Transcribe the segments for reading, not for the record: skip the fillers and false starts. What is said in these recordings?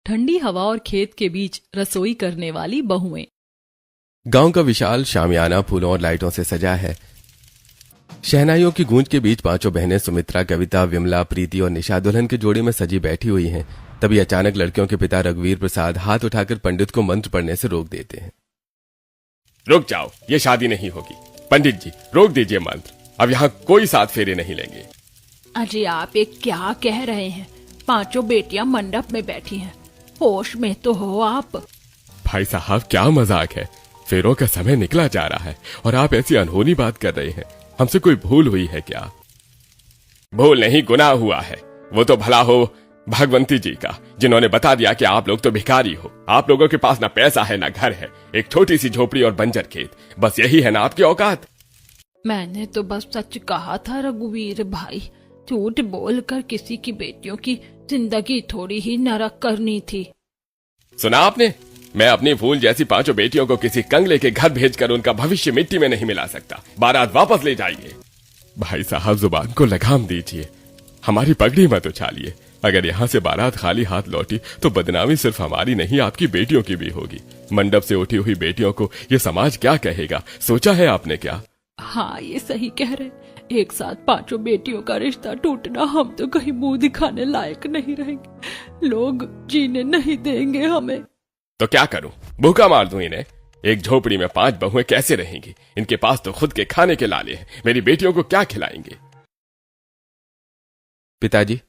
ठंडी हवा और खेत के बीच रसोई करने वाली बहुएं। गांव का विशाल शामियाना फूलों और लाइटों से सजा है। शहनाइयों की गूंज के बीच पांचों बहनें सुमित्रा, कविता, विमला, प्रीति और निशा दुल्हन के जोड़े में सजी बैठी हुई हैं। तभी अचानक लड़कियों के पिता रघुवीर प्रसाद हाथ उठाकर पंडित को मंत्र पढ़ने से रोक देते हैं। रुक जाओ, ये शादी नहीं होगी। पंडित जी, रोक दीजिए मंत्र। अब यहाँ कोई साथ फेरे नहीं लेंगे। अरे आप ये क्या कह रहे हैं? पांचों बेटियां मंडप में बैठी हैं, होश में तो हो आप। भाई साहब, क्या मजाक है। फेरों का समय निकला जा रहा है और आप ऐसी अनहोनी बात कर रहे हैं। हमसे कोई भूल हुई है क्या? भूल नहीं, गुनाह हुआ है। वो तो भला हो भगवंती जी का, जिन्होंने बता दिया कि आप लोग तो भिखारी हो। आप लोगों के पास ना पैसा है ना घर है, एक छोटी सी झोपड़ी और बंजर खेत, बस यही है ना आपकी औकात। मैंने तो बस सच कहा था रघुवीर भाई, झूठ बोलकर किसी की बेटियों की जिंदगी थोड़ी ही नरक करनी थी। सुना आपने? मैं अपनी फूल जैसी पांचों बेटियों को किसी कंगले के घर भेजकर उनका भविष्य मिट्टी में नहीं मिला सकता। बारात वापस ले जाइए। भाई साहब, जुबान को लगाम दीजिए, हमारी पगड़ी मत उछालिए। अगर यहाँ से बारात खाली हाथ लौटी तो बदनामी सिर्फ हमारी नहीं, आपकी बेटियों की भी होगी। मंडप से उठी हुई बेटियों को ये समाज क्या कहेगा, सोचा है आपने क्या? हाँ, ये सही कह रहे। एक साथ पांचों बेटियों का रिश्ता टूटना, हम तो कहीं मुंह दिखाने लायक नहीं रहेंगे। लोग जीने नहीं देंगे हमें। तो क्या करूं? भूखा मार दूं इन्हें? एक झोपड़ी में 5 बहुएं कैसे रहेंगी? इनके पास तो खुद के खाने के लाले हैं। मेरी बेटियों को क्या खिलाएंगे? पिताजी,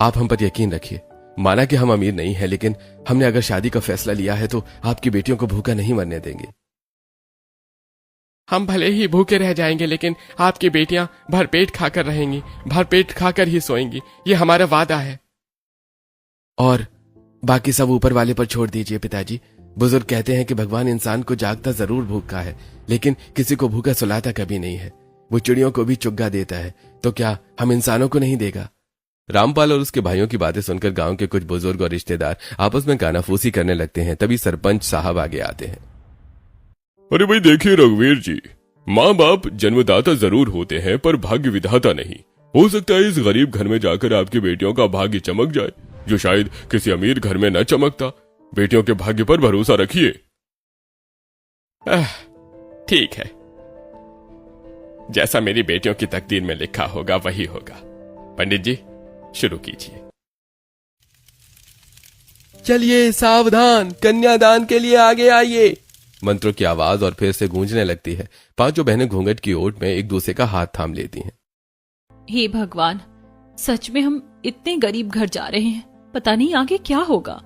आप हम पर यकीन रखिए। माना कि हम अमीर नहीं हैं, लेकिन हमने अगर शादी का फैसला लिया है तो आपकी बेटियों को भूखा नहीं मरने देंगे। हम भले ही भूखे रह जाएंगे, लेकिन आपकी बेटियां भरपेट खाकर रहेंगी, भरपेट खाकर ही सोएंगी। ये हमारा वादा है। और बाकी सब ऊपर वाले पर छोड़ दीजिए पिताजी। बुजुर्ग कहते हैं कि भगवान इंसान को जागता जरूर भूखा है, लेकिन किसी को भूखा सुलाता कभी नहीं है। वो चिड़ियों को भी चुग्गा देता है, तो क्या हम इंसानों को नहीं देगा? रामपाल और उसके भाइयों की बातें सुनकर गांव के कुछ बुजुर्ग और रिश्तेदार आपस में कानाफूसी करने लगते हैं। तभी सरपंच साहब आगे आते हैं। अरे भाई देखिए रघुवीर जी, माँ बाप जन्मदाता जरूर होते हैं पर भाग्य विधाता नहीं। हो सकता है इस गरीब घर में जाकर आपकी बेटियों का भाग्य चमक जाए, जो शायद किसी अमीर घर में न चमकता। बेटियों के भाग्य पर भरोसा रखिए। ठीक है, जैसा मेरी बेटियों की तकदीर में लिखा होगा वही होगा। पंडित जी, शुरू कीजिए। चलिए सावधान, कन्यादान के लिए आगे आइए। मंत्रों की आवाज और फिर से गूंजने लगती है। पांचों बहनें घूंघट की ओट में एक दूसरे का हाथ थाम लेती हैं। हे भगवान, सच में हम इतने गरीब घर जा रहे हैं, पता नहीं आगे क्या होगा।